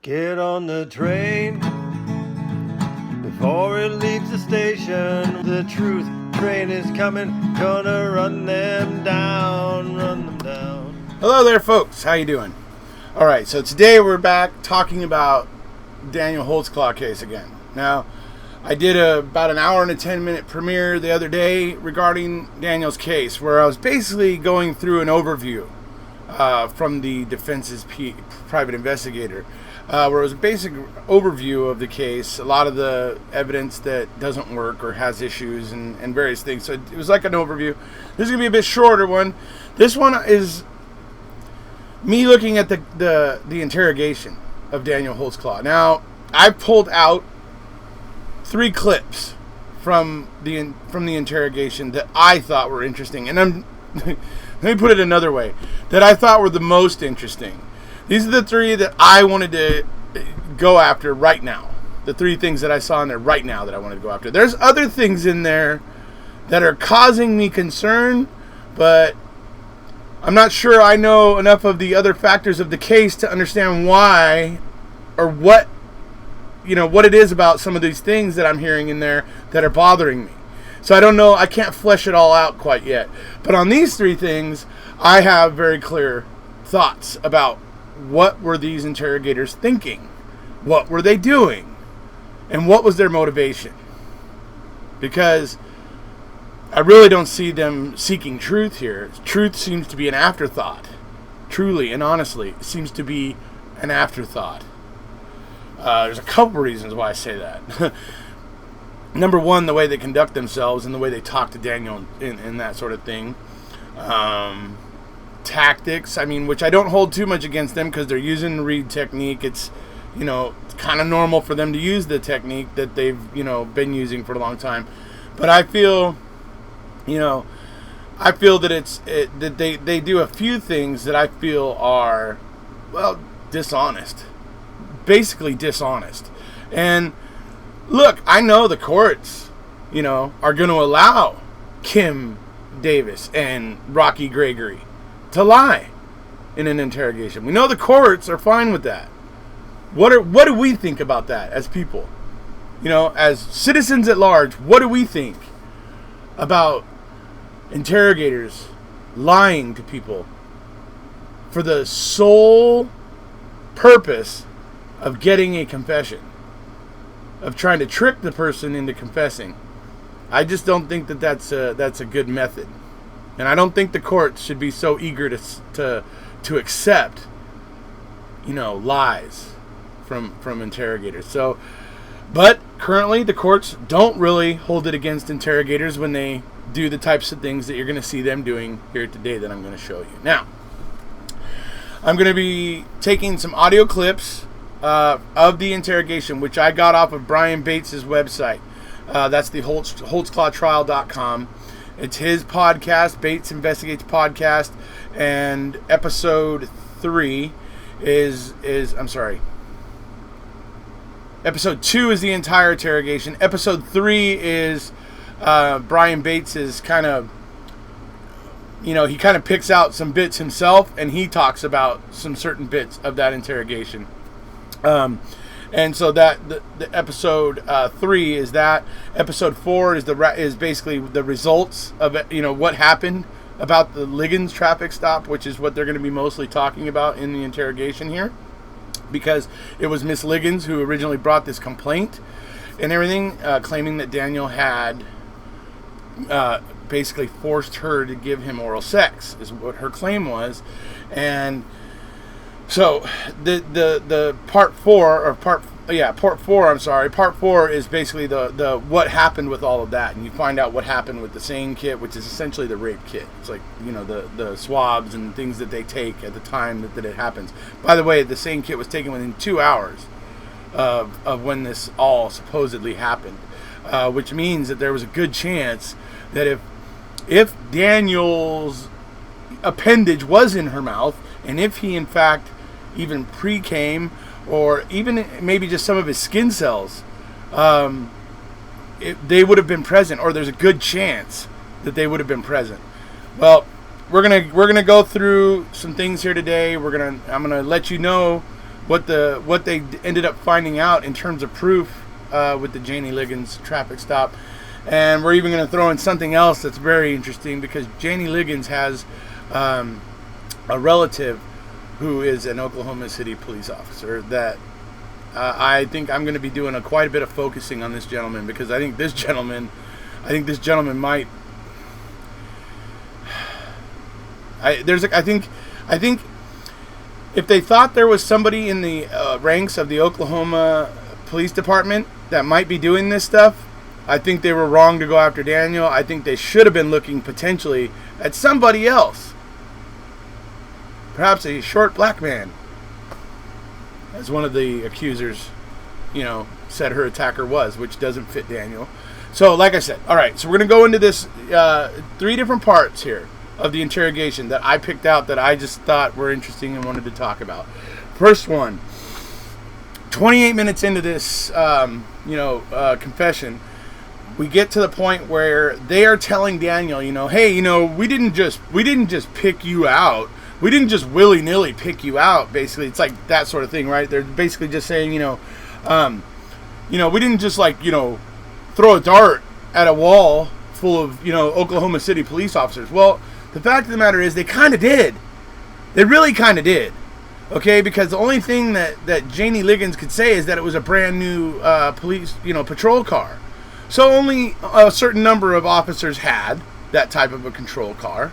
Get on the train before it leaves the station. The truth train is coming, gonna run them down, run them down. Hello there, folks. How you doing? All right, so today we're back talking about Daniel Holtzclaw case again. Now, I did about an hour and a 10-minute premiere the other day regarding Daniel's case, where I was basically going through an overview from the defense's private investigator, where it was a basic overview of the case, a lot of the evidence that doesn't work or has issues and various things. So it was like an overview. This is going to be a bit shorter one. This one is me looking at the interrogation of Daniel Holtzclaw. Now, I've pulled out 3 clips from the interrogation that I thought were interesting. And let me put it another way, that I thought were the most interesting. These are the 3 that I wanted to go after right now. The 3 things that I saw in there right now that I wanted to go after. There's other things in there that are causing me concern, but I'm not sure I know enough of the other factors of the case to understand why or what it is about some of these things that I'm hearing in there that are bothering me. So I don't know, I can't flesh it all out quite yet. But on these 3 things, I have very clear thoughts about what were these interrogators thinking? What were they doing? And what was their motivation? Because I really don't see them seeking truth here. Truth seems to be an afterthought. Truly and honestly, it seems to be an afterthought. There's a couple reasons why I say that. Number one, the way they conduct themselves and the way they talk to Daniel and that sort of thing. Tactics, which I don't hold too much against them because they're using the read technique. It's, kind of normal for them to use the technique that they've, been using for a long time. But I feel, that they do a few things that I feel are, dishonest. Basically dishonest. And look, I know the courts, are going to allow Kim Davis and Rocky Gregory to lie in an interrogation. We know the courts are fine with that. What do we think about that as people? As citizens at large, what do we think about interrogators lying to people for the sole purpose of getting a confession, of trying to trick the person into confessing? I just don't think that that's a good method. And I don't think the courts should be so eager to accept, lies from interrogators. So, but currently the courts don't really hold it against interrogators when they do the types of things that you're going to see them doing here today that I'm going to show you. Now, I'm going to be taking some audio clips of the interrogation, which I got off of Brian Bates's website. That's the Holtzclawtrial.com. It's his podcast, Bates Investigates Podcast, and episode 2 is the entire interrogation. Episode 3 is Brian Bates's kind of, he kind of picks out some bits himself, and he talks about some certain bits of that interrogation. And so that the episode 3 is that. Episode 4 is basically the results of it, what happened about the Liggins traffic stop, which is what they're going to be mostly talking about in the interrogation here, because it was Miss Liggins who originally brought this complaint and everything, claiming that Daniel had basically forced her to give him oral sex, is what her claim was. And so the part 4 is basically the what happened with all of that, and you find out what happened with the SANE kit, which is essentially the rape kit. It's like, the swabs and things that they take at the time that it happens. By the way, the SANE kit was taken within 2 hours of when this all supposedly happened, which means that there was a good chance that if Daniel's appendage was in her mouth, and if he in fact even pre-came, or even maybe just some of his skin cells, they would have been present, or there's a good chance that they would have been present. Well, we're gonna go through some things here today. I'm gonna let you know what they ended up finding out in terms of proof with the Janie Liggins traffic stop. And we're even going to throw in something else that's very interesting, because Janie Liggins has a relative who is an Oklahoma City police officer that I think I'm going to be doing quite a bit of focusing on this gentleman, because I think this gentleman might. I think if they thought there was somebody in the ranks of the Oklahoma Police Department that might be doing this stuff, I think they were wrong to go after Daniel. I think they should have been looking potentially at somebody else. Perhaps a short black man, as one of the accusers, said her attacker was, which doesn't fit Daniel. So, like I said, all right, so we're going to go into this 3 different parts here of the interrogation that I picked out that I just thought were interesting and wanted to talk about. First one, 28 minutes into this, confession, we get to the point where they are telling Daniel, hey, we didn't just pick you out. We didn't just willy-nilly pick you out, basically. It's like that sort of thing, right? They're basically just saying, we didn't just, throw a dart at a wall full of, Oklahoma City police officers. Well, the fact of the matter is they kind of did. They really kind of did. Okay, because the only thing that Janie Liggins could say is that it was a brand new police, patrol car. So only a certain number of officers had that type of a patrol car.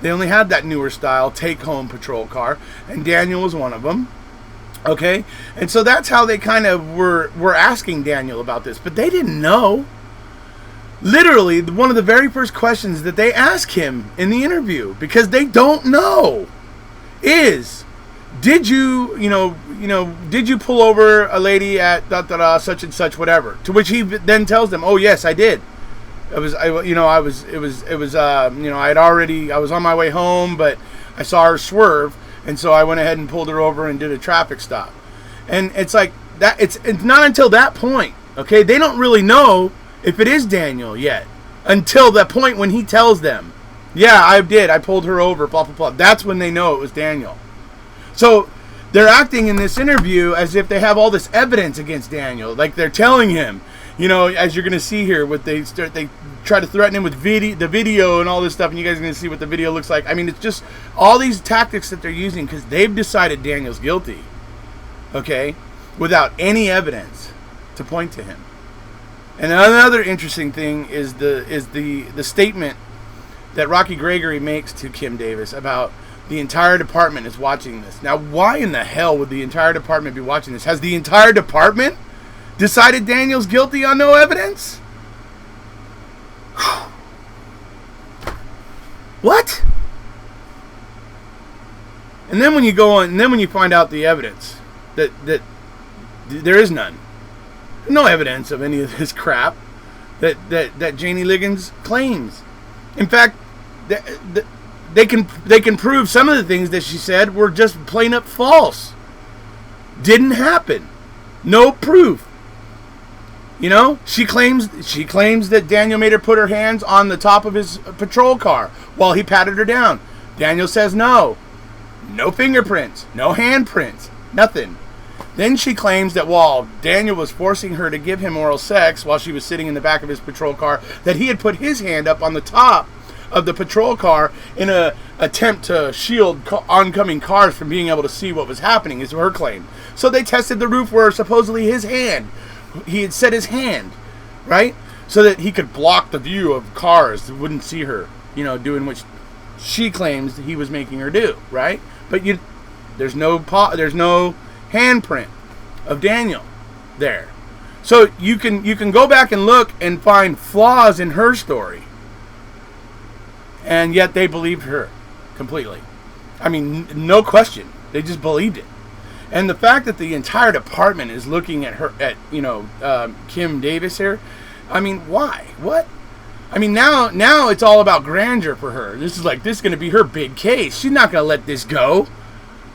They only had that newer style take-home patrol car, and Daniel was one of them. Okay, and so that's how they kind of were asking Daniel about this, but they didn't know. Literally, one of the very first questions that they ask him in the interview, because they don't know, is, did you pull over a lady at such and such whatever? To which he then tells them, oh yes, I did. I was on my way home, but I saw her swerve, and so I went ahead and pulled her over and did a traffic stop. And it's like that. It's not until that point, okay? They don't really know if it is Daniel yet until that point when he tells them, yeah, I did. I pulled her over, blah, blah, blah. That's when they know it was Daniel. So they're acting in this interview as if they have all this evidence against Daniel. Like they're telling him, as you're going to see here, they try to threaten him with the video and all this stuff, and you guys are going to see what the video looks like. I mean, it's just all these tactics that they're using because they've decided Daniel's guilty, okay, without any evidence to point to him. And another interesting thing is the statement that Rocky Gregory makes to Kim Davis about the entire department is watching this. Now, why in the hell would the entire department be watching this? Has the entire department decided Daniel's guilty on no evidence? What? And then when you go on, and then when you find out the evidence that there is none, no evidence of any of this crap that Janie Liggins claims. In fact, they can prove some of the things that she said were just plain up false. Didn't happen. No proof. She claims that Daniel made her put her hands on the top of his patrol car while he patted her down. Daniel says no. No fingerprints, no handprints, nothing. Then she claims that while Daniel was forcing her to give him oral sex while she was sitting in the back of his patrol car, that he had put his hand up on the top of the patrol car in an attempt to shield oncoming cars from being able to see what was happening, is her claim. So they tested the roof where supposedly he had set his hand, right? So that he could block the view of cars that wouldn't see her, doing what she claims that he was making her do, right? But there's no handprint of Daniel there. So you can go back and look and find flaws in her story. And yet they believed her completely. I mean, no question. They just believed it. And the fact that the entire department is looking at her, Kim Davis here, I mean, why? What? I mean, now it's all about grandeur for her. This is going to be her big case. She's not going to let this go.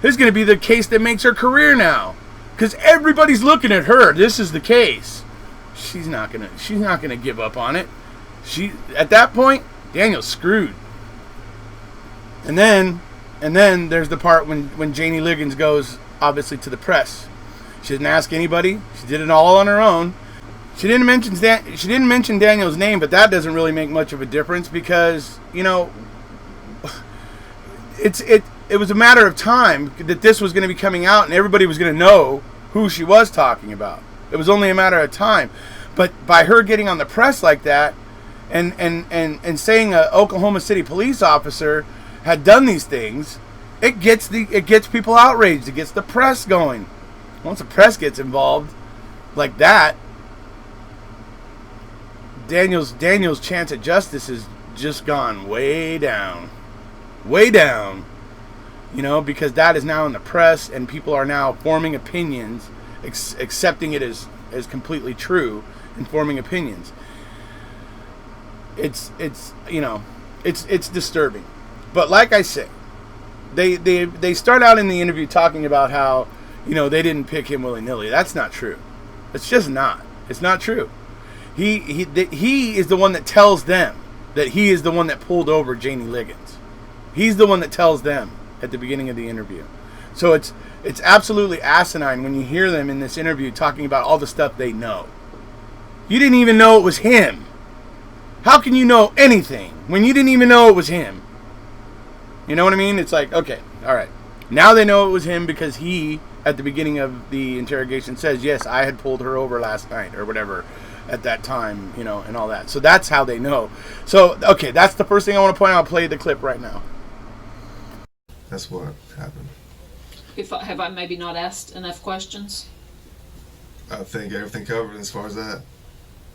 This is going to be the case that makes her career now. Because everybody's looking at her. This is the case. She's not gonna give up on it. At that point, Daniel's screwed. And then And then there's the part when Janie Liggins goes, obviously, to the press. She didn't ask anybody. She did it all on her own. She didn't mention Daniel's name, but that doesn't really make much of a difference because, you know, it was a matter of time that this was going to be coming out and everybody was going to know who she was talking about. It was only a matter of time. But by her getting on the press like that and saying an Oklahoma City police officer had done these things, it gets people outraged. It gets the press going. Once the press gets involved like that, Daniel's chance at justice has just gone way down. Way down. You know, because that is now in the press and people are now forming opinions, accepting it as completely true and forming opinions. It's you know, it's disturbing. But like I say, they start out in the interview talking about how, you know, they didn't pick him willy-nilly. That's not true. It's just not. It's not true. He is the one that tells them that he is the one that pulled over Janie Liggins. He's the one that tells them at the beginning of the interview. So it's absolutely asinine when you hear them in this interview talking about all the stuff they know. You didn't even know it was him. How can you know anything when you didn't even know it was him? You know what I mean? It's like, okay, all right. Now they know it was him because he, at the beginning of the interrogation, says, yes, I had pulled her over last night or whatever at that time, you know, and all that. So that's how they know. So, okay, that's the first thing I want to point out. I'll play the clip right now. That's what happened. Have I maybe not asked enough questions? I think everything covered as far as that.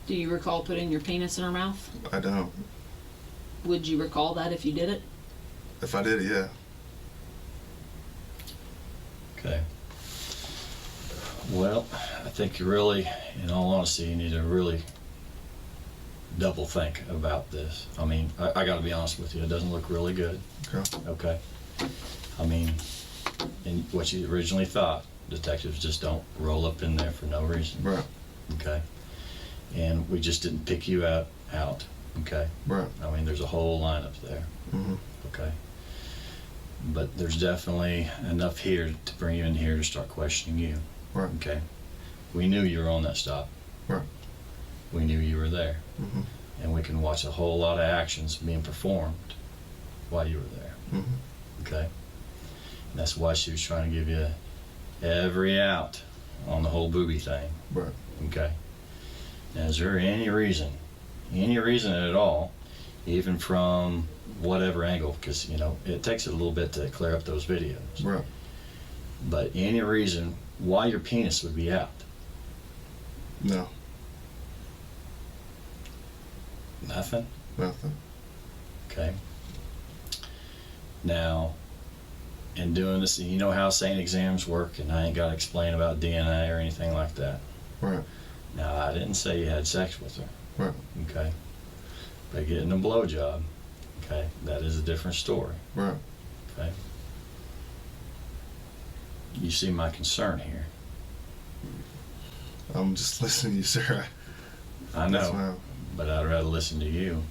Do you recall putting your penis in her mouth? I don't. Would you recall that if you did it? If I did it, yeah. Okay. Well, I think you really, in all honesty, you need to really double think about this. I mean, I got to be honest with you. It doesn't look really good. Okay. Okay. I mean, in what you originally thought, detectives just don't roll up in there for no reason. Right. Okay. And we just didn't pick you out. Okay. Right. I mean, there's a whole lineup there. Mm-hmm. Okay. But there's definitely enough here to bring you in here to start questioning you. Right. Okay. We knew you were on that stop. Right. We knew you were there. Mm-hmm. And we can watch a whole lot of actions being performed while you were there. Mm-hmm. Okay. And that's why she was trying to give you every out on the whole booby thing. Right. Okay. Now, is there any reason at all, even from whatever angle, because, you know, it takes a little bit to clear up those videos. Right. But any reason why your penis would be out? No. Nothing? Nothing. Okay. Now, in doing this, you know how SANE exams work, and I ain't got to explain about DNA or anything like that. Right. Now, I didn't say you had sex with her. Right. Okay. But getting a blowjob, okay, that is a different story. Right. Okay. You see my concern here. I'm just listening to you, sir. I know, Yes, ma'am. but I'd rather listen to you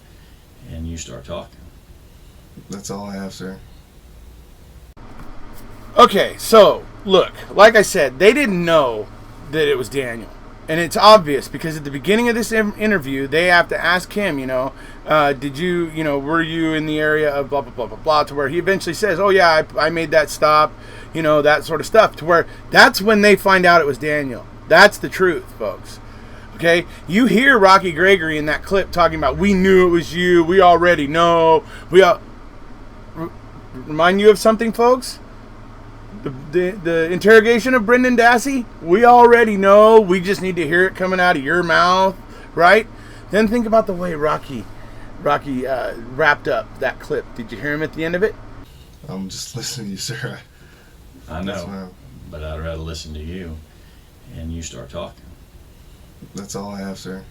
and you start talking. That's all I have, sir. Okay, so look, like I said, they didn't know that it was Daniel. And it's obvious because at the beginning of this interview, they have to ask him, you know, did you, you know, were you in the area of blah, blah, blah, blah, blah, to where he eventually says, oh, yeah, I made that stop, you know, that sort of stuff, to where that's when they find out it was Daniel. That's the truth, folks. Okay? You hear Rocky Gregory in that clip talking about, we knew it was you, we already know, remind you of something, folks? The interrogation of Brendan Dassey, we already know. We just need to hear it coming out of your mouth, right? Then think about the way Rocky wrapped up that clip. Did you hear him at the end of it? I'm just listening to you, sir. I know, Yes, ma'am. but I'd rather listen to you and you start talking. That's all I have, sir.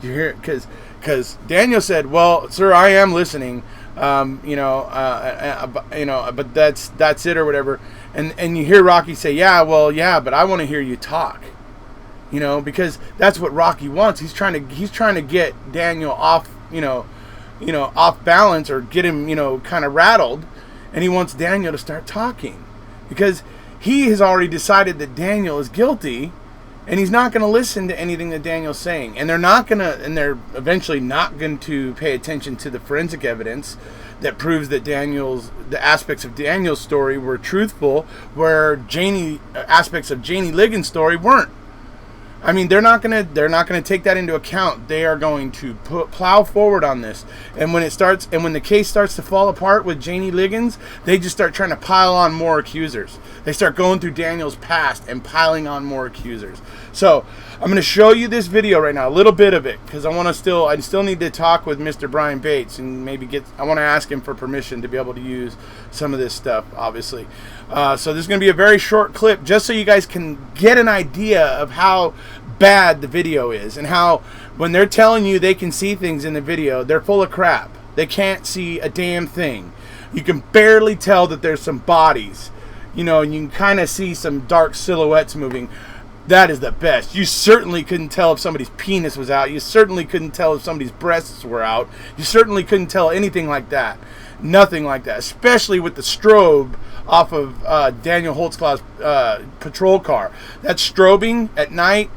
Did you hear it? Because Daniel said, well, sir, I am listening. But that's it or whatever. And you hear Rocky say, yeah, but I want to hear you talk. You know, because that's what Rocky wants. He's trying to get Daniel off, off balance or get him, kind of rattled. and he wants Daniel to start talking because he has already decided that Daniel is guilty, and he's not going to listen to anything that Daniel's saying. And they're eventually not going to pay attention to the forensic evidence that proves that the aspects of Daniel's story were truthful, where aspects of Janie Ligon's story weren't. I mean, they're not gonna take that into account. They are going to plow forward on this. And when the case starts to fall apart with Janie Ligon's, they just start trying to pile on more accusers. They start going through Daniel's past and piling on more accusers. So I'm going to show you this video right now, a little bit of it, because I still need to talk with Mr. Brian Bates and I want to ask him for permission to be able to use some of this stuff, obviously. So this is going to be a very short clip, just so you guys can get an idea of how bad the video is, and how when they're telling you they can see things in the video, they're full of crap. They can't see a damn thing. You can barely tell that there's some bodies, and you can kind of see some dark silhouettes moving. That is the best. You certainly couldn't tell if somebody's penis was out. You certainly couldn't tell if somebody's breasts were out. You certainly couldn't tell anything like that. Nothing like that, especially with the strobe off of Daniel Holtzclaw's patrol car. That strobing at night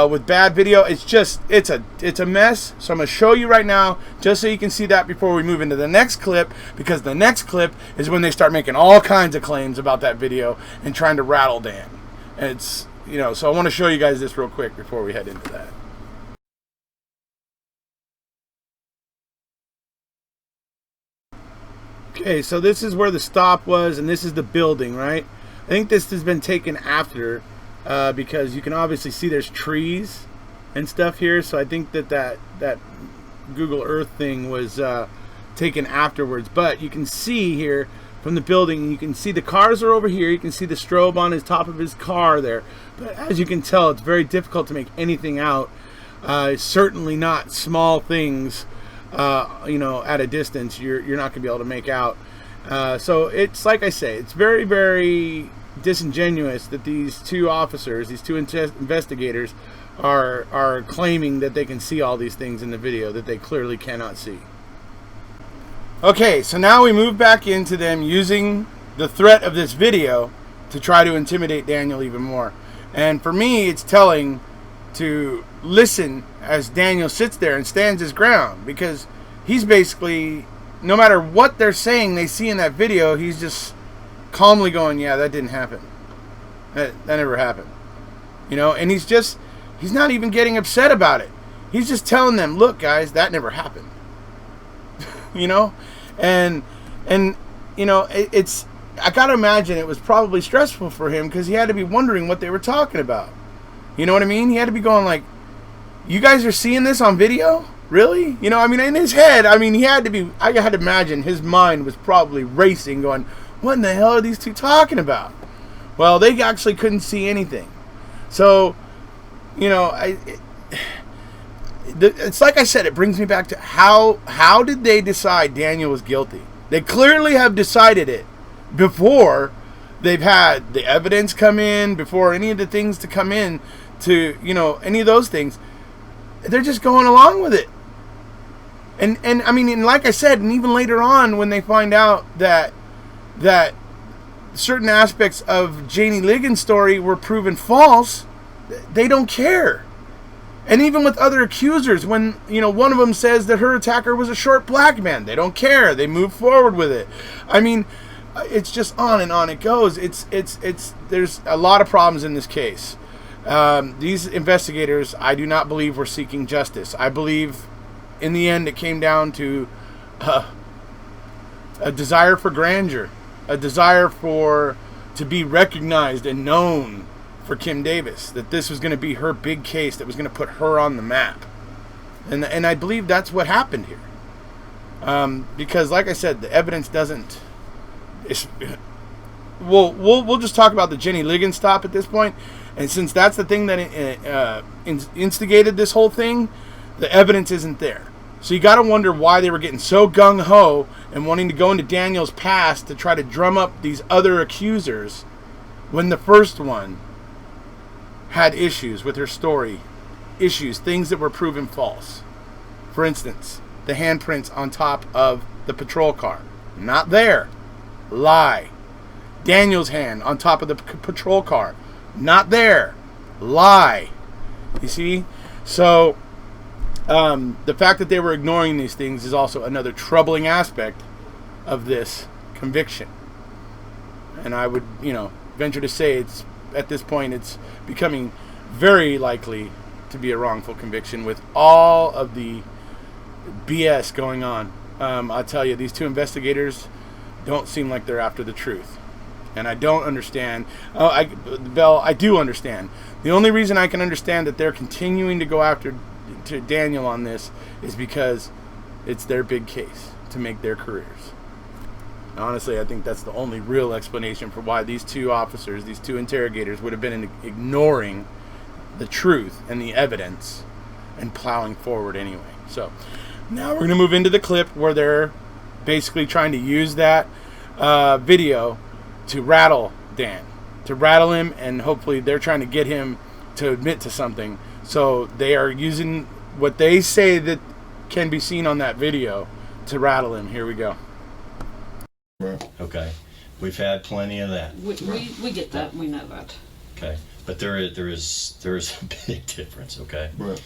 with bad video, it's a mess. So I'm going to show you right now, just so you can see that before we move into the next clip, because the next clip is when they start making all kinds of claims about that video and trying to rattle Dan. And it's, so I want to show you guys this real quick before we head into that. Okay, so this is where the stop was, and this is the building, right? I think this has been taken after, because you can obviously see there's trees and stuff here. So I think that Google Earth thing was taken afterwards. But you can see here from the building, you can see the cars are over here. You can see the strobe on his top of his car there. But as you can tell, it's very difficult to make anything out. Certainly not small things. At a distance, you're not going to be able to make out. So it's like I say, it's very, very disingenuous that these two officers, these two investigators, are claiming that they can see all these things in the video that they clearly cannot see. Okay, so now we move back into them using the threat of this video to try to intimidate Daniel even more. And for me, it's telling to listen as Daniel sits there and stands his ground, because he's basically, no matter what they're saying they see in that video, he's just calmly going, yeah, that didn't happen. That never happened. And he's not even getting upset about it. He's just telling them, look, guys, that never happened. It's, I gotta imagine it was probably stressful for him, because he had to be wondering what they were talking about. You know what I mean? He had to be going like, you guys are seeing this on video? Really? In his head, he had to be, I had to imagine his mind was probably racing, going, what in the hell are these two talking about? Well, they actually couldn't see anything. So, it's like I said, it brings me back to how did they decide Daniel was guilty? They clearly have decided it before they've had the evidence come in, before any of the things to come in to, any of those things. They're just going along with it. And like I said, and even later on when they find out that certain aspects of Janie Ligon's story were proven false, they don't care. And even with other accusers, when one of them says that her attacker was a short black man, they don't care. They move forward with it. It's just on and on it goes. There's a lot of problems in this case. These investigators, I do not believe, were seeking justice. I believe in the end it came down to a desire for grandeur, a desire to be recognized and known for Kim Davis, that this was going to be her big case that was going to put her on the map. And I believe that's what happened here. Because like I said, the evidence doesn't... We'll just talk about the Janie Ligon stop at this point. And since that's the thing that instigated this whole thing, the evidence isn't there. So you got to wonder why they were getting so gung-ho and wanting to go into Daniel's past to try to drum up these other accusers when the first one had issues with her story. Things that were proven false. For instance, the handprints on top of the patrol car. Not there. lie. Daniel's hand on top of the patrol car, not there, lie. You see? So the fact that they were ignoring these things is also another troubling aspect of this conviction. And I would, venture to say it's at this point it's becoming very likely to be a wrongful conviction with all of the BS going on. I'll tell you, these two investigators don't seem like they're after the truth. And I don't understand. Belle, I do understand. The only reason I can understand that they're continuing to go after to Daniel on this is because it's their big case to make their careers. Honestly, I think that's the only real explanation for why these two officers, these two interrogators, would have been ignoring the truth and the evidence and plowing forward anyway. So now we're going to move into the clip where they're basically trying to use that video to rattle Dan, to rattle him, and hopefully they're trying to get him to admit to something. So they are using what they say that can be seen on that video to rattle him. Here we go. Okay, we've had plenty of that. We get that. We know that. Okay, but there is a big difference. Okay, Right.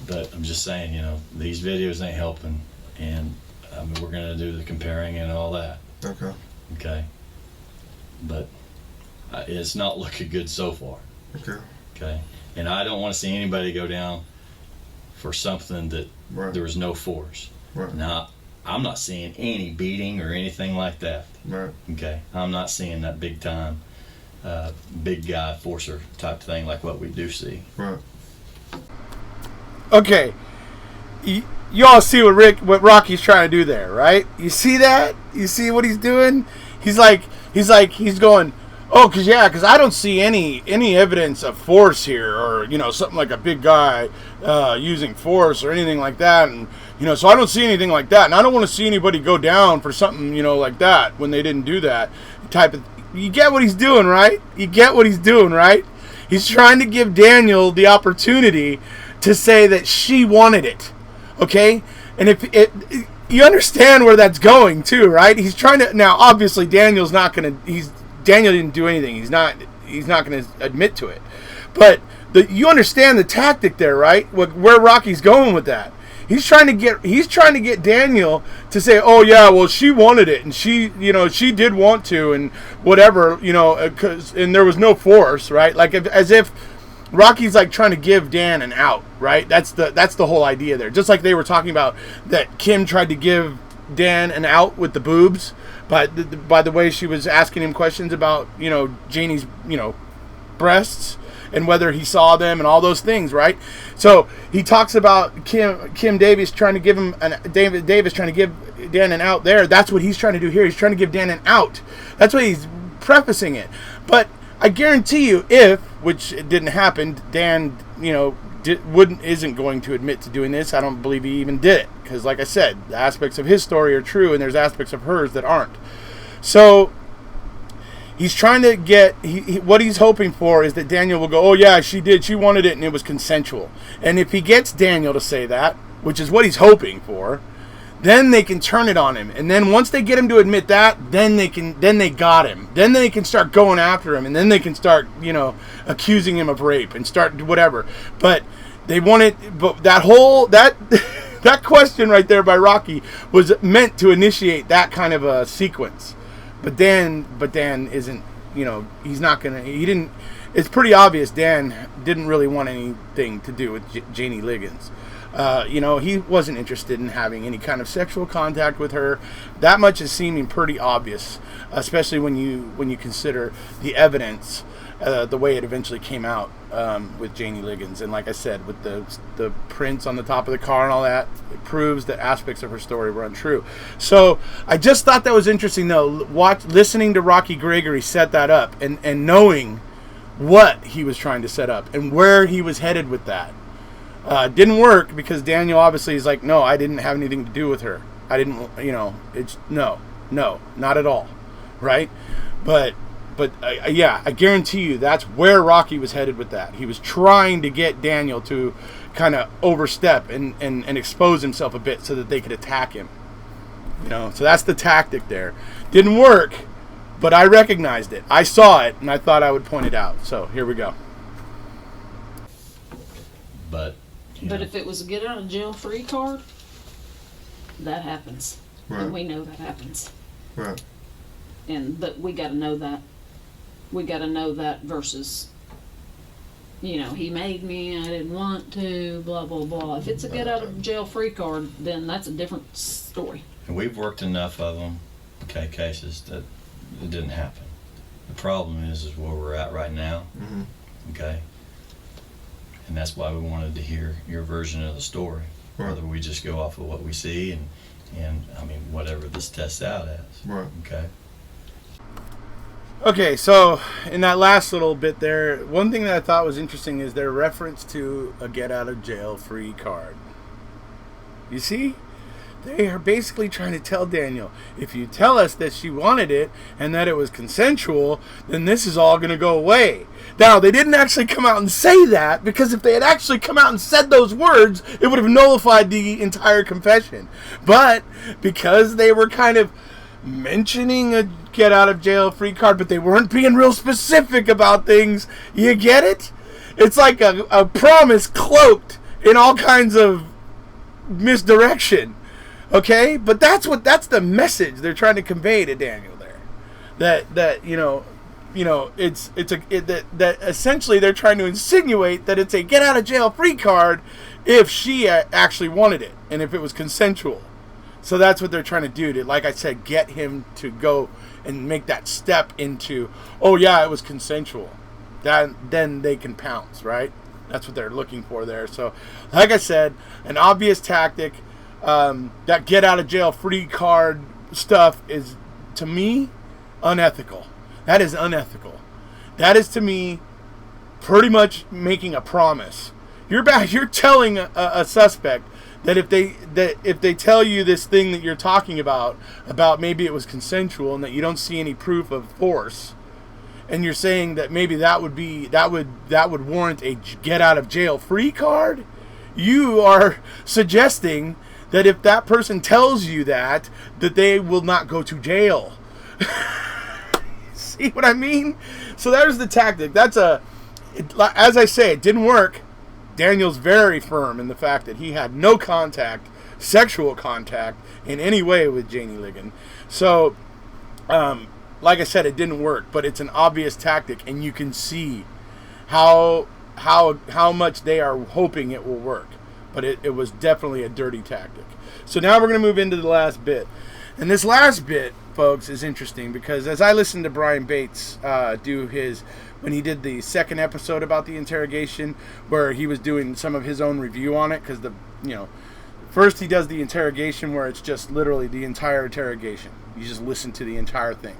but I'm just saying, these videos ain't helping, and we're gonna do the comparing and all that. Okay. Okay, but it's not looking good so far. Okay. Okay, and I don't want to see anybody go down for something that Right. there was no force. Right. Now, I'm not seeing any beating or anything like that. Right. Okay, I'm not seeing that big time, big guy forcer type thing like what we do see. Right. Okay, you all see what Rocky's trying to do there, right? You see that? You see what he's doing? He's going, because I don't see any evidence of force here, or something like a big guy using force or anything like that, and so I don't see anything like that, and I don't want to see anybody go down for something like that when they didn't do that type of. You get what he's doing, right? You get what he's doing, right? He's trying to give Daniel the opportunity to say that she wanted it, okay? And if you understand where that's going too, right? He's trying to. Now, obviously, Daniel didn't do anything. He's not going to admit to it. But you understand the tactic there, right? Where Rocky's going with that. He's trying to get Daniel to say, "Oh yeah, well she wanted it, and she did want to, and whatever, and there was no force, right? Like as if Rocky's like trying to give Dan an out, right? That's the whole idea there. Just like they were talking about that Kim tried to give Dan an out with the boobs, by the way she was asking him questions about Janie's breasts and whether he saw them and all those things, right? So he talks about Kim Davis trying to give him Davis trying to give Dan an out there. That's what he's trying to do here. He's trying to give Dan an out. That's what he's prefacing it. But I guarantee you, which it didn't happen, Dan isn't going to admit to doing this. I don't believe he even did it, because like I said, the aspects of his story are true and there's aspects of hers that aren't. So he's trying to get what he's hoping for is that Daniel will go, "Oh yeah, she did, she wanted it and it was consensual." And if he gets Daniel to say that, which is what he's hoping for, then they can turn it on him. And then once they get him to admit that, then they got him. Then they can start going after him, and then they can start, accusing him of rape and start whatever. But they wanted, but that question right there by Rocky was meant to initiate that kind of a sequence. But Dan isn't, he's not gonna. He didn't. It's pretty obvious Dan didn't really want anything to do with Janie Liggins. He wasn't interested in having any kind of sexual contact with her. That much is seeming pretty obvious, especially when you consider the evidence, the way it eventually came out with Janie Liggins. And like I said, with the prints on the top of the car and all that, it proves that aspects of her story were untrue. So I just thought that was interesting, though, listening to Rocky Gregory set that up and knowing what he was trying to set up and where he was headed with that. Didn't work because Daniel obviously is like, "No, I didn't have anything to do with her. I didn't, it's no, not at all." Right? But I guarantee you that's where Rocky was headed with that. He was trying to get Daniel to kind of overstep and expose himself a bit so that they could attack him. So that's the tactic there. Didn't work, but I recognized it. I saw it, and I thought I would point it out. So here we go. But if it was a get out of jail free card, that happens. Right. And we know that happens. Right. But we gotta know that. We gotta know that versus, he made me, I didn't want to, blah, blah, blah. If it's a get out of jail free card, then that's a different story. And we've worked enough of them, cases that it didn't happen. The problem is where we're at right now, Mm-hmm. okay? And that's why we wanted to hear your version of the story. Right. Whether we just go off of what we see and whatever this tests out as. Right. Okay? Okay, so in that last little bit there, one thing that I thought was interesting is their reference to a get out of jail free card. You see? They are basically trying to tell Daniel, if you tell us that she wanted it and that it was consensual, then this is all going to go away. Now, they didn't actually come out and say that, because if they had actually come out and said those words, it would have nullified the entire confession. But because they were kind of mentioning a get out of jail free card, but they weren't being real specific about things, you get it? It's like a promise cloaked in all kinds of misdirection. Okay, but that's the message they're trying to convey to Daniel there. That that essentially they're trying to insinuate that it's a get out of jail free card if she actually wanted it and if it was consensual. So that's what they're trying to do to, like I said, get him to go and make that step into, oh yeah, it was consensual. Then they can pounce, right? That's what they're looking for there. So, like I said, an obvious tactic. That get out of jail free card stuff is, to me, unethical. That is unethical. That is, to me, pretty much making a promise. You're telling a suspect that if they tell you this thing that you're talking about maybe it was consensual and that you don't see any proof of force, and you're saying that maybe that would warrant a get out of jail free card, you are suggesting that if that person tells you that they will not go to jail. See what I mean? So there's the tactic. As I say, it didn't work. Daniel's very firm in the fact that he had no contact, sexual contact, in any way with Janie Ligon. So, like I said, it didn't work, but it's an obvious tactic, and you can see how much they are hoping it will work. But it was definitely a dirty tactic. So now we're going to move into the last bit. And this last bit, folks, is interesting because as I listened to Brian Bates when he did the second episode about the interrogation, where he was doing some of his own review on it, because first he does the interrogation where it's just literally the entire interrogation. You just listen to the entire thing.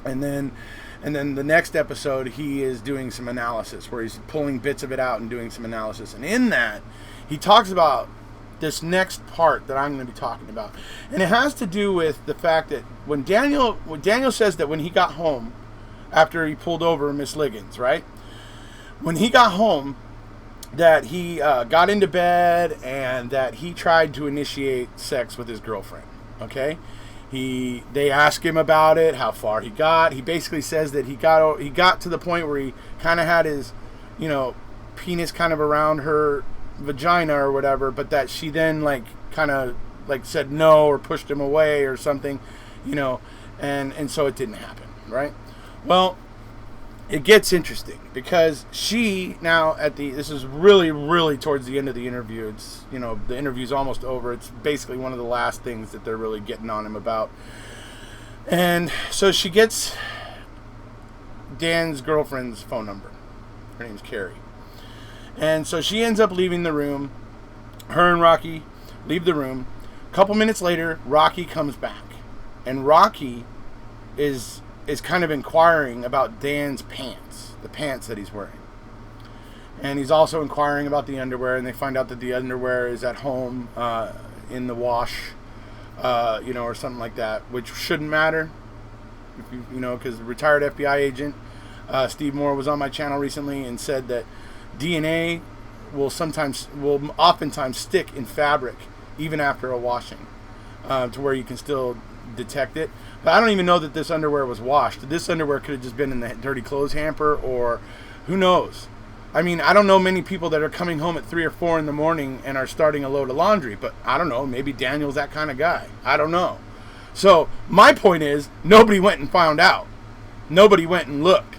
And then the next episode, he is doing some analysis where he's pulling bits of it out and doing some analysis. And in that, he talks about this next part that I'm going to be talking about. And it has to do with the fact that when Daniel says that when he got home, after he pulled over Miss Liggins, right? When he got home, that he got into bed and that he tried to initiate sex with his girlfriend, okay? They ask him about it, how far he got. He basically says that he got to the point where he kind of had his, penis kind of around her vagina or whatever, but that she then kind of said no or pushed him away or something, and so it didn't happen, right? Well, it gets interesting because she now this is really, really towards the end of the interview. It's, the interview's almost over. It's basically one of the last things that they're really getting on him about. And so she gets Dan's girlfriend's phone number. Her name's Carrie. And so she ends up leaving the room. Her and Rocky leave the room. A couple minutes later, Rocky comes back. And Rocky is kind of inquiring about Dan's pants, the pants that he's wearing. And he's also inquiring about the underwear, and they find out that the underwear is at home in the wash, or something like that, which shouldn't matter, because the retired FBI agent, Steve Moore, was on my channel recently and said that DNA will oftentimes stick in fabric even after a washing. to where you can still detect it. But I don't even know that this underwear was washed. This underwear could have just been in the dirty clothes hamper, or who knows. I mean, I don't know many people that are coming home at 3 or 4 in the morning and are starting a load of laundry, but I don't know, maybe Daniel's that kind of guy. I don't know. So my point is, nobody went and found out. Nobody went and looked.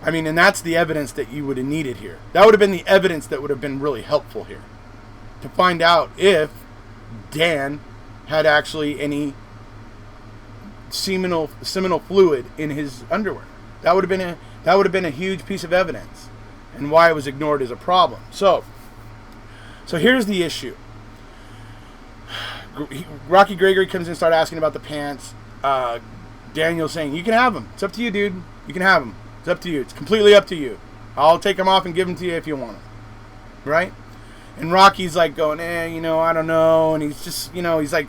I mean, and that's the evidence that you would have needed here. That would have been the evidence that would have been really helpful here, to find out if Dan had actually any seminal fluid in his underwear. That would have been a huge piece of evidence, and why it was ignored is a problem. So here's the issue. Rocky Gregory comes in and starts asking about the pants. Daniel's saying, you can have them. It's up to you, dude. You can have them. It's up to you. It's completely up to you. I'll take them off and give them to you if you want them. Right? And Rocky's like going, I don't know. And he's just, he's like,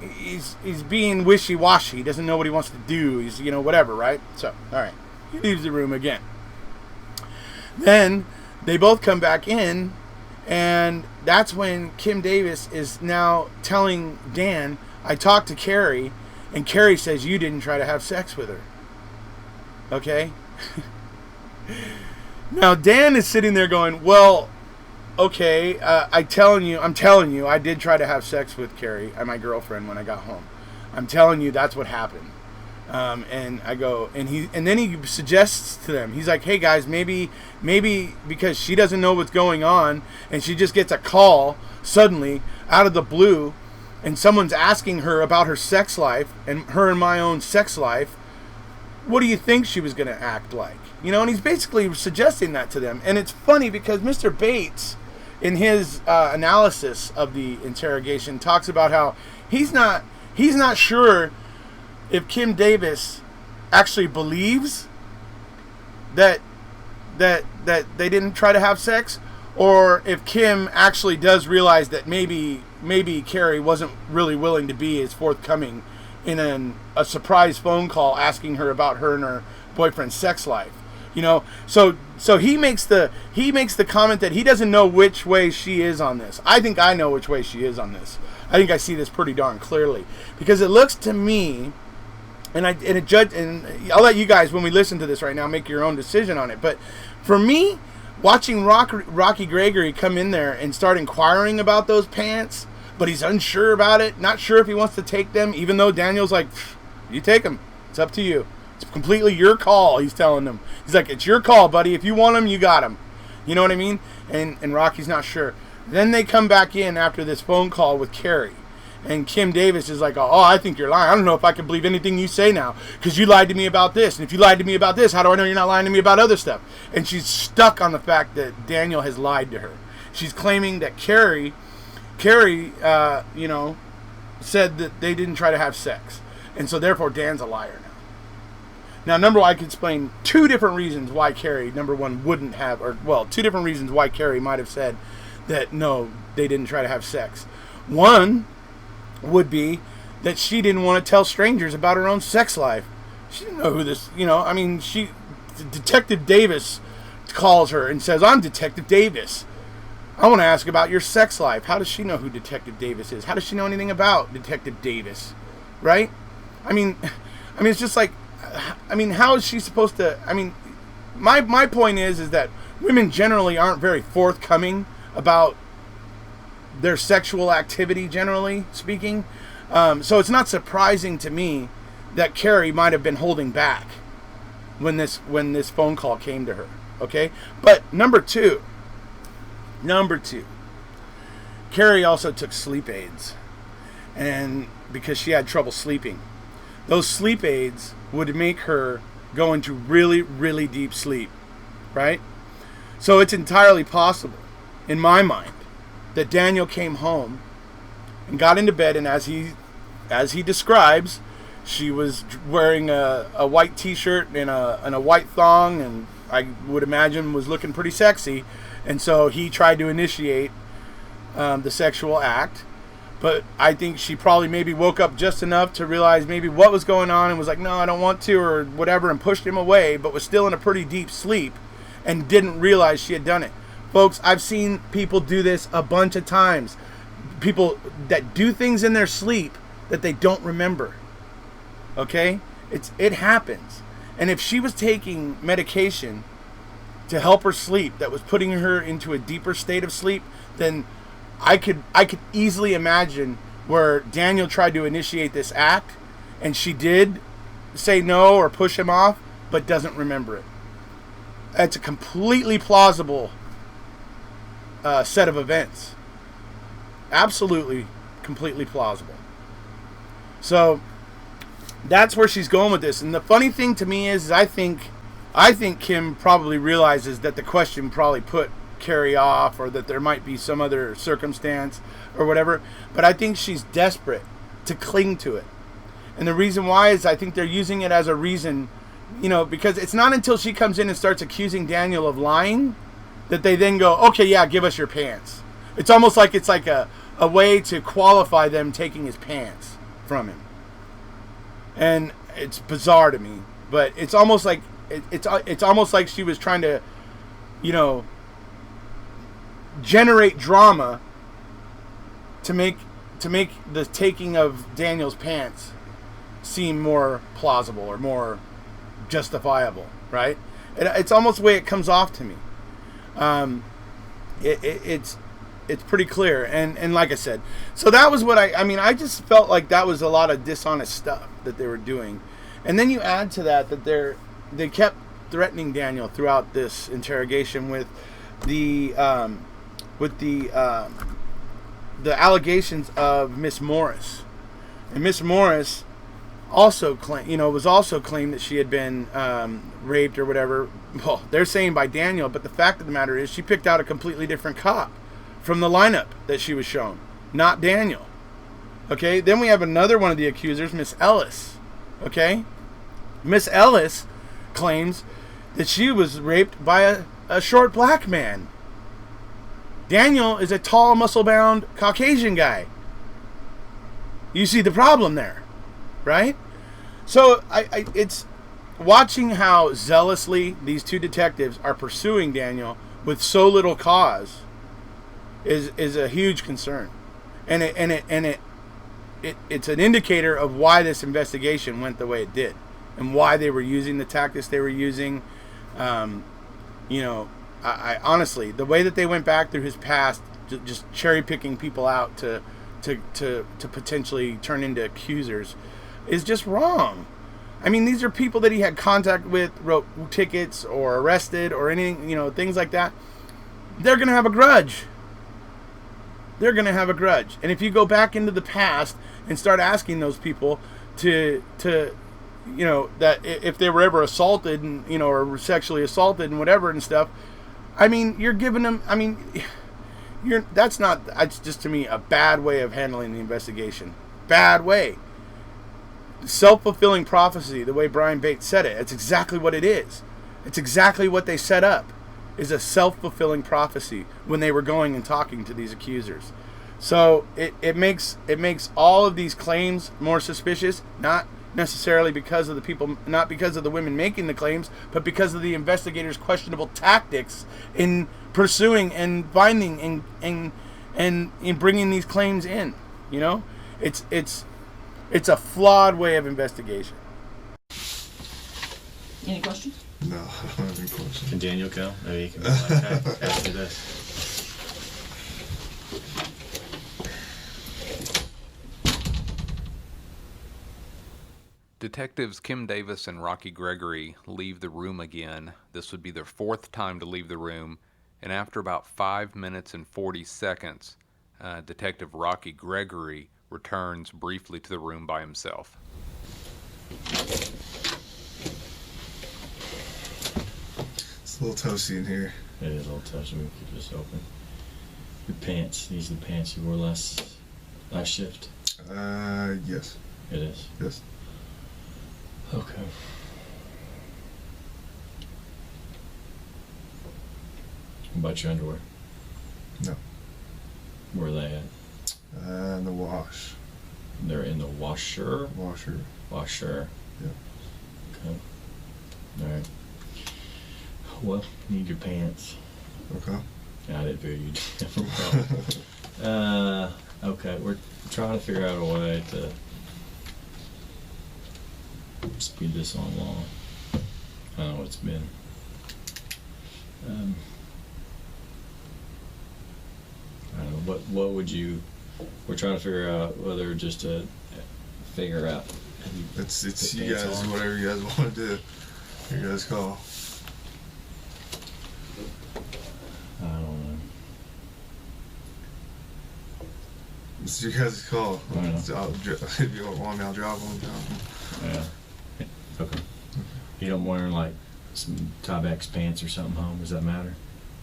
he's being wishy-washy. He doesn't know what he wants to do. He's, whatever, right? So, all right. He leaves the room again. Then they both come back in, and that's when Kim Davis is now telling Dan, I talked to Carrie, and Carrie says you didn't try to have sex with her. Okay? Now Dan is sitting there going, well, okay, I'm telling you, I did try to have sex with Carrie, my girlfriend, when I got home. I'm telling you, that's what happened. And I go, and then he suggests to them, he's like, hey guys, maybe because she doesn't know what's going on, and she just gets a call suddenly out of the blue, and someone's asking her about her sex life, and her and my own sex life, what do you think she was going to act like? And he's basically suggesting that to them. And it's funny because Mr. Bates, in his analysis of the interrogation, talks about how he's not sure if Kim Davis actually believes that they didn't try to have sex, or if Kim actually does realize that maybe Carrie wasn't really willing to be as forthcoming in a surprise phone call asking her about her and her boyfriend's sex life. So he makes the comment that he doesn't know which way she is on this. I think I know which way she is on this. I think I see this pretty darn clearly, because it looks to me, and I'll let you guys, when we listen to this right now, make your own decision on it. But for me, watching Rocky Gregory come in there and start inquiring about those pants, but he's unsure about it, not sure if he wants to take them, even though Daniel's like, you take them. It's up to you. It's completely your call, he's telling them. He's like, it's your call, buddy. If you want them, you got them. You know what I mean? And Rocky's not sure. Then they come back in after this phone call with Carrie. And Kim Davis is like, oh, I think you're lying. I don't know if I can believe anything you say now, because you lied to me about this. And if you lied to me about this, how do I know you're not lying to me about other stuff? And she's stuck on the fact that Daniel has lied to her. She's claiming that Carrie, said that they didn't try to have sex. And so therefore Dan's a liar now. Now, number one, I could explain two different reasons why Carrie, number one, wouldn't have, two different reasons why Carrie might have said that, no, they didn't try to have sex. One would be that she didn't want to tell strangers about her own sex life. She didn't know who this, Detective Davis calls her and says, I'm Detective Davis. I want to ask about your sex life. How does she know who Detective Davis is? How does she know anything about Detective Davis? Right? I mean, it's just like, how is she supposed to, my point is that women generally aren't very forthcoming about their sexual activity, generally speaking. So it's not surprising to me that Carrie might have been holding back when this phone call came to her. Okay? But number two, Carrie also took sleep aids, and because she had trouble sleeping. Those sleep aids would make her go into really, really deep sleep, right? So it's entirely possible, in my mind, that Daniel came home and got into bed, and as he describes, she was wearing a white t-shirt and a white thong, and I would imagine was looking pretty sexy, and so he tried to initiate the sexual act. But I think she probably maybe woke up just enough to realize maybe what was going on and was like, no, I don't want to, or whatever, and pushed him away, but was still in a pretty deep sleep and didn't realize she had done it. Folks, I've seen people do this a bunch of times. people that do things in their sleep that they don't remember. Okay? It happens. And if she was taking medication to help her sleep that was putting her into a deeper state of sleep, then I could easily imagine where Daniel tried to initiate this act and she did say no or push him off, but doesn't remember it. It's a completely plausible set of events. Absolutely, completely plausible. So that's where she's going with this. And the funny thing to me is I think Kim probably realizes that the question probably put Carrie off, or that there might be some other circumstance or whatever. But I think she's desperate to cling to it. And the reason why is I think they're using it as a reason, because it's not until she comes in and starts accusing Daniel of lying that they then go, okay, yeah, give us your pants. It's almost like it's like a way to qualify them taking his pants from him. And it's bizarre to me, but it's almost like it's almost like she was trying to, generate drama to make the taking of Daniel's pants seem more plausible or more justifiable, right? It's almost the way it comes off to me. It's pretty clear, and like I said, so that was what I just felt like that was a lot of dishonest stuff that they were doing. And then you add to that they kept threatening Daniel throughout this interrogation with the allegations of Miss Morris. And Miss Morris also was also claimed that she had been raped or whatever. Well, they're saying by Daniel, but the fact of the matter is she picked out a completely different cop from the lineup that she was shown, not Daniel. Okay, then we have another one of the accusers, Miss Ellis. Okay, Miss Ellis claims that she was raped by a short black man. Daniel is a tall, muscle-bound Caucasian guy. You see the problem there, right? So it's watching how zealously these two detectives are pursuing Daniel with so little cause is a huge concern, and it's an indicator of why this investigation went the way it did, and why they were using the tactics they were using. I honestly, the way that they went back through his past, just cherry picking people out to potentially turn into accusers, is just wrong. I mean, these are people that he had contact with, wrote tickets or arrested or anything, things like that. They're gonna have a grudge. They're gonna have a grudge. And if you go back into the past and start asking those people to that if they were ever assaulted and or sexually assaulted and whatever and stuff, I mean, you're giving them. I mean, that's just to me a bad way of handling the investigation. Bad way. Self-fulfilling prophecy, the way Brian Bates said it. It's exactly what it is. It's exactly what they set up, is a self-fulfilling prophecy when they were going and talking to these accusers. So it makes all of these claims more suspicious, not necessarily because of the people, not because of the women making the claims, but because of the investigators' questionable tactics in pursuing and finding and in bringing these claims in. It's a flawed way of investigation. Any questions? No, I don't have any questions. Can Daniel go? Maybe he can be like, hey, ask me this. Detectives Kim Davis and Rocky Gregory leave the room again. This would be their fourth time to leave the room, and after about 5 minutes and 40 seconds, Detective Rocky Gregory returns briefly to the room by himself. It's a little toasty in here. It is a little toasty. We can keep this open. Your pants. These are the pants you wore last shift? Yes. It is? Yes. Okay. What about your underwear? No. Where are they at? In the wash. They're in the washer? Washer. Washer. Yeah. Okay. Alright. Well, you need your pants. Okay. Yeah, I didn't figure you'd have a problem. Okay, we're trying to figure out a way to speed this on along. I don't know what it's been. I don't know, what would you, we're trying to figure out whether just to figure out. It's Put you pants guys, on. whatever you guys want to do. You guys call. I don't know. It's your guys' call. I know. If you want me, I'll drop them. Yeah. Okay. You don't wear like some Tyvek's pants or something home? Does that matter?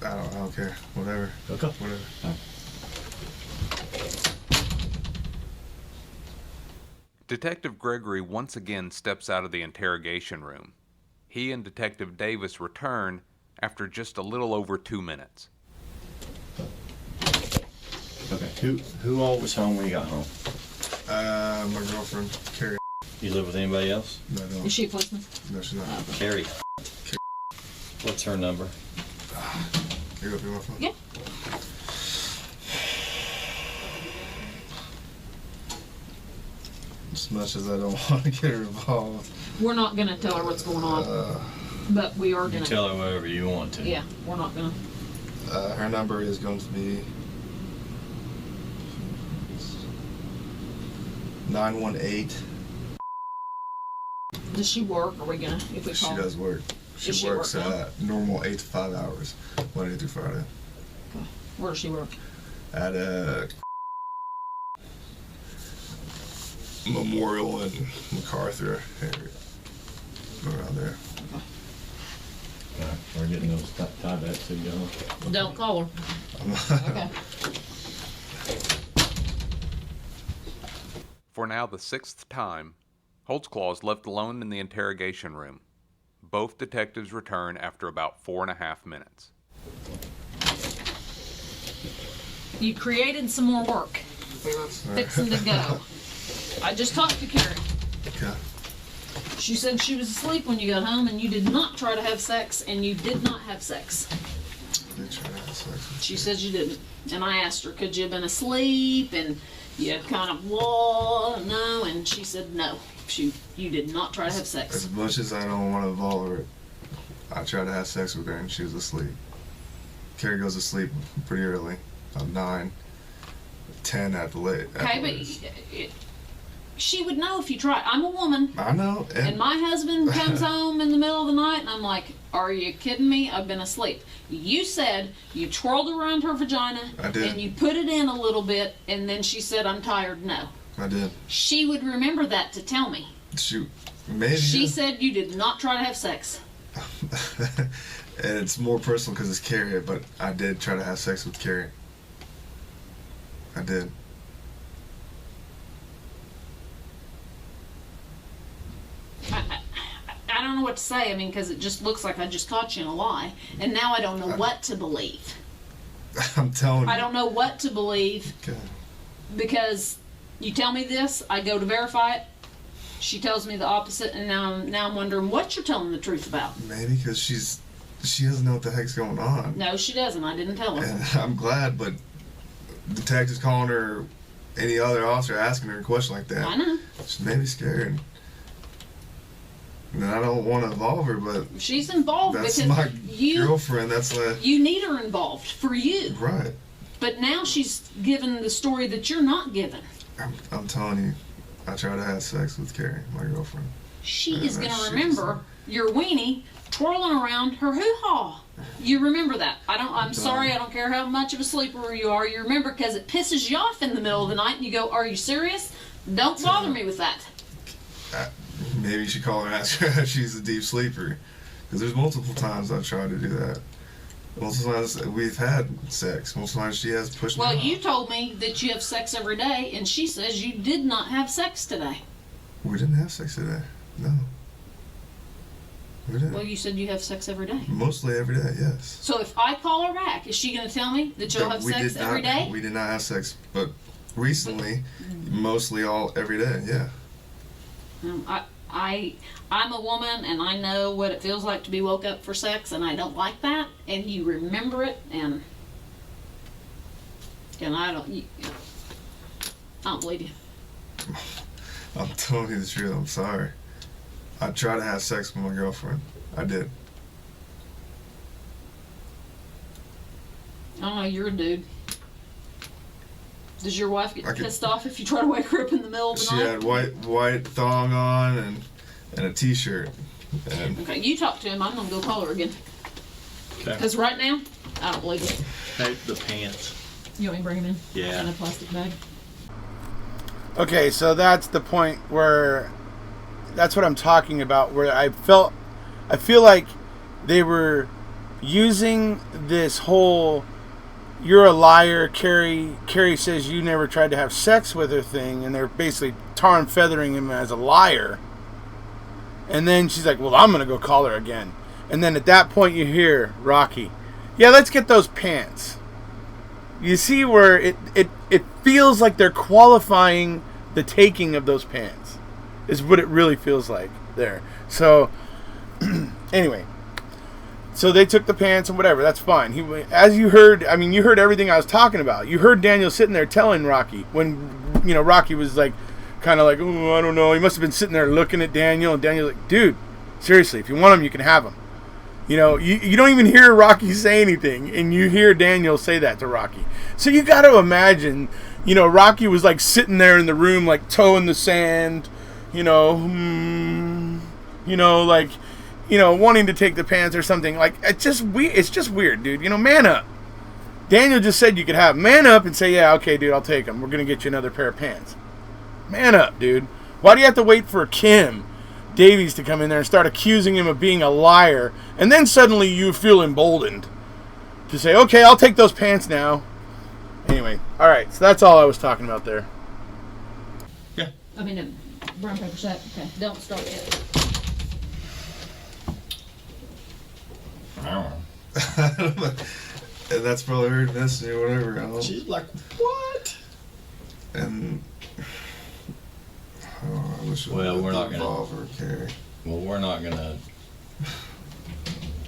I don't care. Whatever. Okay. Whatever. Detective Gregory once again steps out of the interrogation room. He and Detective Davis return after just a little over 2 minutes. Okay. Who all was home when you got home? My girlfriend, Carrie. You live with anybody else? No, I don't. Is she a policeman? No, she's not. Carrie. What's her number? Can you go through my phone? Yeah. As much as I don't want to get her involved. We're not gonna tell her what's going on, but we are You gonna. tell her whatever you want to. Yeah, we're not gonna. Her number is going to be 918. Does she work? Are we gonna? If we She call? does work. She Does she works work now? at normal 8 to 5 hours, Monday through Friday. Where does she work? At a Memorial in MacArthur area. Around there. Alright, we're getting those Tyvek's to go. Don't call her. Okay. For now the 6th time, Holtzclaw is left alone in the interrogation room. Both detectives return after about 4.5 minutes. You created some more work. We were fixing to go. I just talked to Carrie. Okay. She said she was asleep when you got home and you did not try to have sex and you did not have sex. Did try to have sex. She said you didn't. And I asked her, could you have been asleep? And you kind of, whoa, no. And she said no. You did not try to have sex. As much as I don't want to involve her, I tried to have sex with her and she was asleep. Carrie goes to sleep pretty early, about 9, 10 at the late. Okay, but she would know if you tried. I'm a woman. I know. And my husband comes home in the middle of the night and I'm like, are you kidding me? I've been asleep. You said you twirled around her vagina I did. and you put it in a little bit and then she said, I'm tired. No. I did. She would remember that to tell me. Shoot. Maybe. She said you did not try to have sex. And it's more personal because it's Carrie, but I did try to have sex with Carrie. I did. I don't know what to say. I mean, because it just looks like I just caught you in a lie. And now I don't know what to believe. I'm telling you. I don't know what to believe Okay. because you tell me this, I go to verify it. She tells me the opposite, and now I'm wondering what you're telling the truth about. Maybe because she doesn't know what the heck's going on. No, she doesn't. I didn't tell her. And I'm glad, but detectives calling her, any other officer asking her a question like that, I know. she may be scared. And I don't want to involve her, but She's involved that's because my you girlfriend. That's like, you need her involved for you. right. But now she's given the story that you're not given. I'm telling you, I tried to have sex with Carrie, my girlfriend. She Yeah, is that going to shit remember your weenie twirling around her hoo-ha. You remember that. I'm sorry, I don't care how much of a sleeper you are. You remember because it pisses you off in the middle of the night and you go, are you serious? Don't bother me with that. Maybe you should call her and ask her if she's a deep sleeper. Because there's multiple times I've tried to do that. Multiple times we've had sex. Multiple times she has pushed me Well, off. you told me that you have sex every day, and she says you did not have sex today. We didn't have sex today. No. We didn't. Well, you said you have sex every day. Mostly every day, yes. So if I call her back, is she going to tell me that you'll But have we sex did every not- day? We did not have sex, but recently, mostly every day, yeah. I'm a woman, and I know what it feels like to be woke up for sex, and I don't like that. And you remember it, and And I don't believe you. I'm telling you the truth. I'm sorry. I tried to have sex with my girlfriend. I did. I don't know, you're a dude. Does your wife get I could- pissed off if you try to wake her up in the middle of the She night? had white thong on and a t-shirt. And Okay, you talk to him. I'm gonna go call her again. Okay. Because right now, I don't believe it. Hey, the pants. You want me to bring him in? Yeah. In a plastic bag? Okay, so that's the point where, that's what I'm talking about, where I feel like they were using this whole, you're a liar, Carrie says you never tried to have sex with her thing, and they're basically tar and feathering him as a liar. And then she's like, well, I'm going to go call her again. And then at that point you hear Rocky, yeah, let's get those pants. You see where it feels like they're qualifying the taking of those pants, is what it really feels like there. So, anyway, so they took the pants and whatever, that's fine. As you heard, I mean, you heard everything I was talking about. You heard Daniel sitting there telling Rocky, when, you know, Rocky was like, kind of like, oh, I don't know. He must have been sitting there looking at Daniel, and Daniel's like, dude, seriously, if you want them, you can have them. You know, you don't even hear Rocky say anything, and you hear Daniel say that to Rocky. So you got to imagine, you know, Rocky was like sitting there in the room, like toe in the sand, like, wanting to take the pants or something. Like, it's just weird, dude. You know, man up. Daniel just said you could have them. Man up and say, yeah, okay, dude, I'll take them. We're going to get you another pair of pants. Man up, dude. Why do you have to wait for Kim Davies to come in there and start accusing him of being a liar, and then suddenly you feel emboldened to say, okay, I'll take those pants now. Anyway, all right, so that's all I was talking about there. Yeah. I mean, brown paper sack. Okay, don't start yet. I don't know. and that's probably her destiny or whatever. I don't know. She's like, what? And I wish we Well, would we're not gonna- involve her, Carrie. Well, we're not going to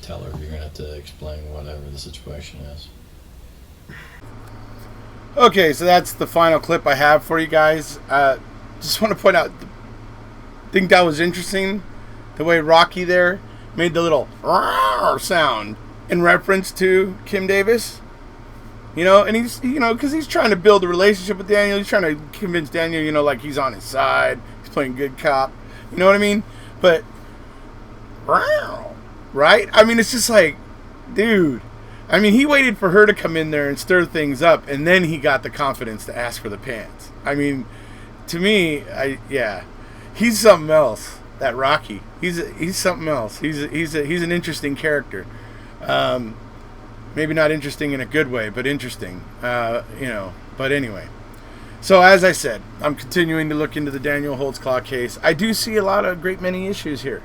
tell her. You're going to have to explain whatever the situation is. Okay, so that's the final clip I have for you guys. Just want to point out, I think that was interesting, the way Rocky there made the little sound in reference to Kim Davis. You know, and he's, because he's trying to build a relationship with Daniel. He's trying to convince Daniel, like he's on his side. He's playing good cop. You know what I mean? But, right? I mean, it's just like, dude. I mean, he waited for her to come in there and stir things up, and then he got the confidence to ask for the pants. I mean, to me, he's something else. That Rocky, he's something else. He's an interesting character. Maybe not interesting in a good way, but interesting. But anyway. So as I said, I'm continuing to look into the Daniel Holtzclaw case. I do see a great many issues here.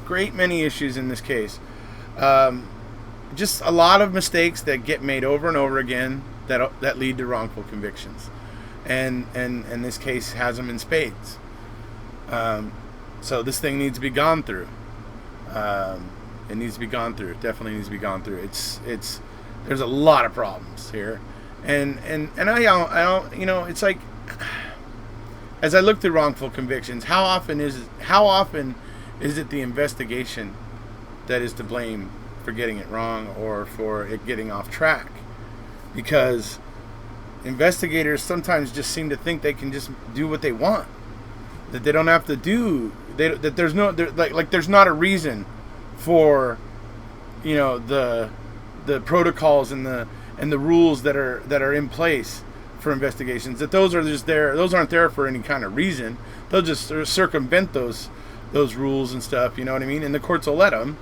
Great many issues in this case. Just a lot of mistakes that get made over and over again that lead to wrongful convictions. And this case has them in spades. So this thing needs to be gone through. It needs to be gone through. It definitely needs to be gone through. It's there's a lot of problems here, and I don't it's like, as I look through wrongful convictions, how often is it the investigation that is to blame for getting it wrong or for it getting off track? Because investigators sometimes just seem to think they can just do what they want, that they don't have to do that there's not a reason for the protocols and the rules that are in place for investigations, that those aren't there for any kind of reason. They'll just circumvent those rules and stuff, you know what I mean, and the courts will let them.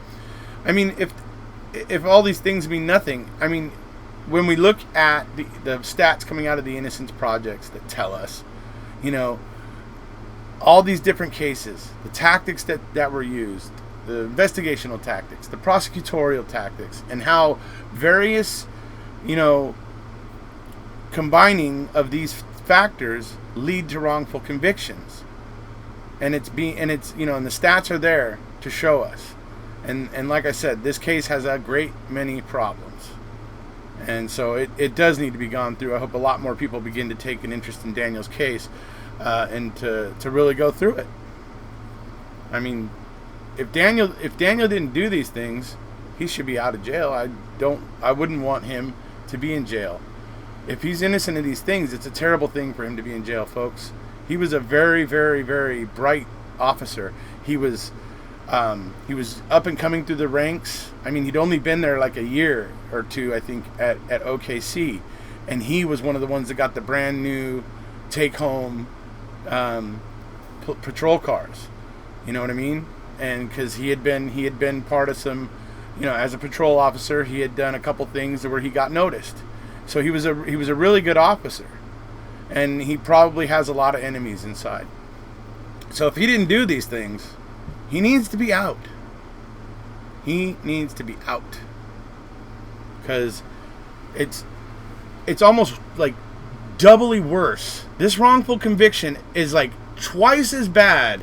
I mean, if all these things mean nothing, I mean, when we look at the stats coming out of the Innocence Projects that tell us, all these different cases, the tactics that were used, the investigational tactics, the prosecutorial tactics, and how various, combining of these factors lead to wrongful convictions. And and the stats are there to show us. And like I said, this case has a great many problems. And so it does need to be gone through. I hope a lot more people begin to take an interest in Daniel's case and to really go through it. I mean, if Daniel didn't do these things, he should be out of jail. I wouldn't want him to be in jail. If he's innocent of these things, it's a terrible thing for him to be in jail, folks. He was a very, very, very bright officer. He was up and coming through the ranks. I mean, he'd only been there like a year or two, I think, at OKC, and he was one of the ones that got the brand new take-home patrol cars. You know what I mean? And because he had been part of some, as a patrol officer, he had done a couple things where he got noticed. So he was a really good officer, and he probably has a lot of enemies inside. So if he didn't do these things, he needs to be out. He needs to be out, because it's almost like doubly worse. This wrongful conviction is like twice as bad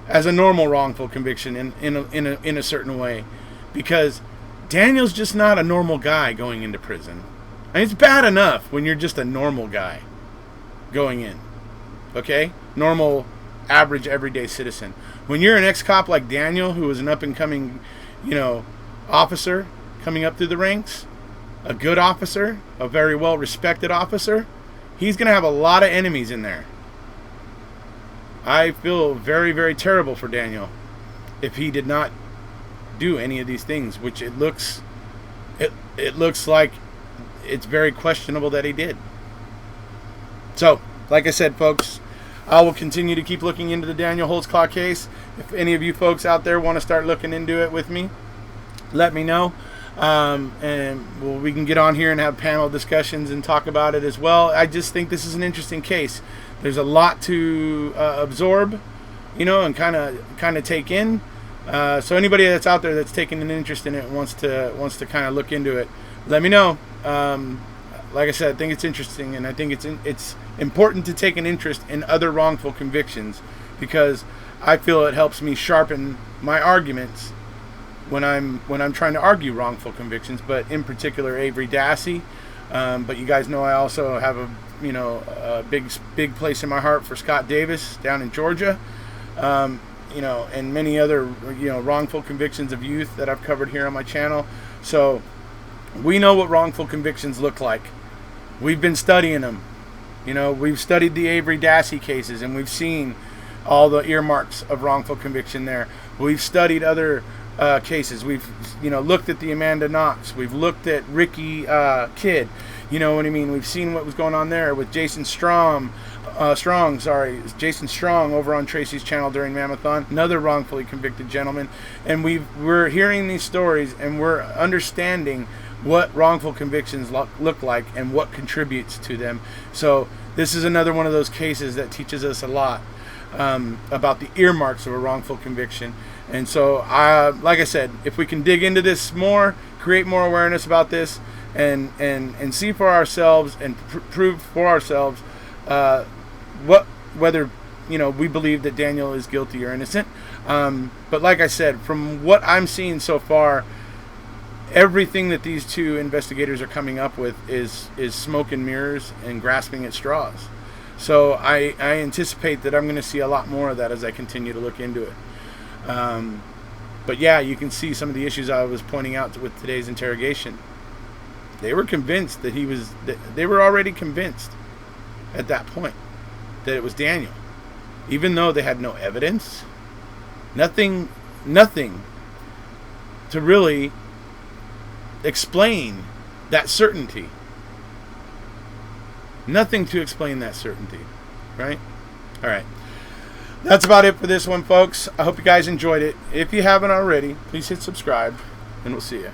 as a normal wrongful conviction in a certain way, because Daniel's just not a normal guy going into prison. I mean, it's bad enough when you're just a normal guy going in, okay? Normal, average, everyday citizen. When you're an ex-cop like Daniel, who was an up-and-coming, officer coming up through the ranks, a good officer, a very well-respected officer, he's going to have a lot of enemies in there. I feel very, very terrible for Daniel if he did not do any of these things, which it looks like it's very questionable that he did. So, like I said, folks, I will continue to keep looking into the Daniel Holtzclaw case. If any of you folks out there want to start looking into it with me, let me know. And we can get on here and have panel discussions and talk about it as well. I just think this is an interesting case. There's a lot to absorb, and kind of take in. So anybody that's out there that's taking an interest in it and wants to kind of look into it, let me know. Like I said, I think it's interesting, and I think it's important to take an interest in other wrongful convictions, because I feel it helps me sharpen my arguments when I'm trying to argue wrongful convictions, but in particular Avery Dassey. But you guys know I also have a big place in my heart for Scott Davis down in Georgia, and many other wrongful convictions of youth that I've covered here on my channel. So we know what wrongful convictions look like. We've been studying them. We've studied the Avery Dassey cases, and we've seen all the earmarks of wrongful conviction there. We've studied other cases. We've looked at the Amanda Knox. We've looked at Ricky Kidd. You know what I mean? We've seen what was going on there with Jason Strong over on Tracy's channel during Mammothon, another wrongfully convicted gentleman. And we're hearing these stories, and we're understanding what wrongful convictions look like and what contributes to them. So this is another one of those cases that teaches us a lot about the earmarks of a wrongful conviction. And so, like I said, if we can dig into this more, create more awareness about this, and see for ourselves and prove for ourselves whether we believe that Daniel is guilty or innocent. But like I said, from what I'm seeing so far, everything that these two investigators are coming up with is smoke and mirrors and grasping at straws. So I anticipate that I'm going to see a lot more of that as I continue to look into it. But yeah, you can see some of the issues I was pointing out with today's interrogation. They were convinced that they were already convinced at that point that it was Daniel, even though they had no evidence, nothing to really explain that certainty. Nothing to explain that certainty, right? All right. That's about it for this one, folks. I hope you guys enjoyed it. If you haven't already, please hit subscribe, and we'll see you.